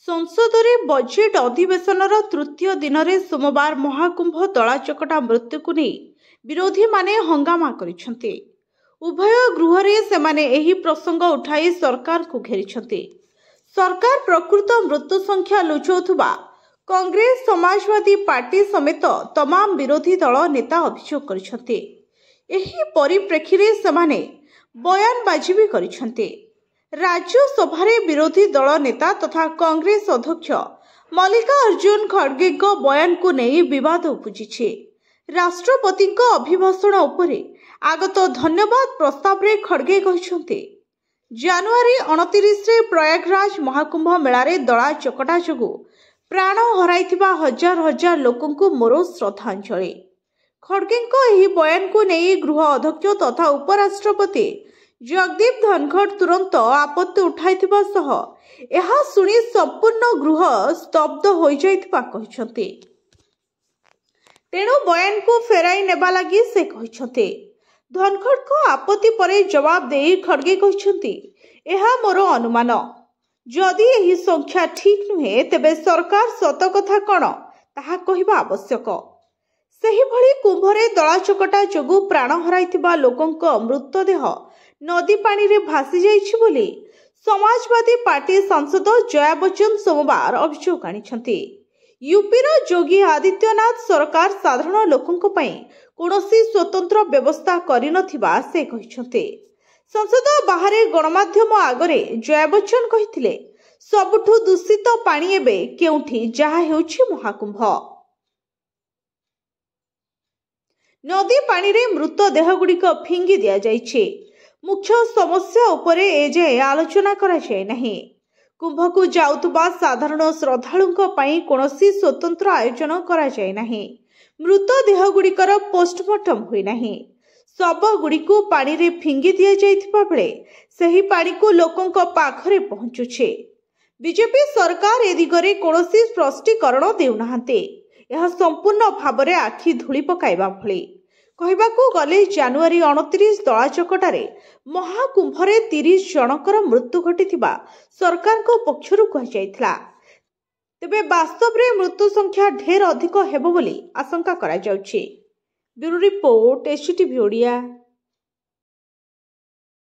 संसदरे budget अधिवेशनर तृतीय दिन में सोमवार महाकुंभ दलाचकटा मृत्यु को नहीं विरोधी माने हंगामा करिसेंते। उभय गृह रे सेमाने एही प्रसंग उठाई सरकार को घेरिसेंते। सरकार प्रकृत मृत्यु संख्या लुचाउथुबा कांग्रेस समाजवादी पार्टी समेत तमाम विरोधी दल नेता अभियोग करिसेंते। एही परिप्रेक्षी रे सेमाने बयानबाजी भी करिसेंते। राज्यसभा विरोधी दल नेता तथा कांग्रेस अध्यक्ष मल्लिकार्जुन खड़गे बयान को नहीं विवाद उपजी। राष्ट्रपति अभिभाषण उपरे आगत धन्यवाद प्रस्ताव रे खड़गे कहते जनवरी 29 रे प्रयागराज महाकुंभ मेलारे दला चकटा जोगु प्राण हराइथिबा हजार हजार लोकंकु मोर श्रद्धांजलि। खड़गे बयान को नहीं गृह अध्यक्ष तथा उपराष्ट्रपति जगदीप धनखड़ तुरंत आपत्ति उठाइथिबा सह एहा सुनी संपूर्ण गृह स्तब्ध हो जाइथिबा कहिसंते। तेणु बयान को फेराई नेबा लागि से कहिसंते। धनखड़ को आपत्ति परे जवाब दे खड़गे कहिसंते एहा मोर अनुमान, जदि एही संख्या ठीक नुहे तेबे सरकार सत कथा कण ताहा कहिबा आवश्यक। सेही भली कुंभरे दलाचकटा जोगु प्राण हराइथिबा लोकंक मृतदेह नदी पानी रे भासी जाइछि बोली समाजवादी पार्टी सांसद जया बच्चन सोमवार अभियोग आनिछंती। यूपी रो योगी आदित्यनाथ सरकार साधारण लोकंक पई कोनोसी स्वतंत्र व्यवस्था करि नथिबा से कहिसंते। संसद बाहरे गणमाध्यम आगरे जया बच्चन कहिथिले सबुठु दूषित पानी एबे केउठी जहा हेउछि महाकुंभ। नदी पानी रे मृतदेह गुड़िक फिंगी दिया जाइछि। मुख्य समस्या उपरे एजे आलोचना करा जाय नाही। कुंभ को जाउतबा साधारण श्रद्धालुंक पई कोनोसी स्वतंत्र आयोजन करा जाय नाही। मृतदेह गुड़िकर पोस्टमार्टम हुई नाही। शव गुड़िकु पानी रे फिंगी दिया जाइथिबा बेले सही पानी को लोकंक पाखरे पहुंचुछे। बीजेपी सरकार ए दिगरे कोनोसी स्पष्टीकरण देउनाहांते। यह संपूर्ण भावरे आखि धूली पकाइबा भली। कहबाकू गले जनवरी 29 दलाचकटारे महाकुंभरे 30 जनकर मृत्यु घटिथिबा सरकार को पक्षरु कहि जायथिला। तेबे वास्तव रे मृत्यु संख्या ढेर अधिक हेबो बोली आशंका करा जाउछि। Bureau report STV Odia.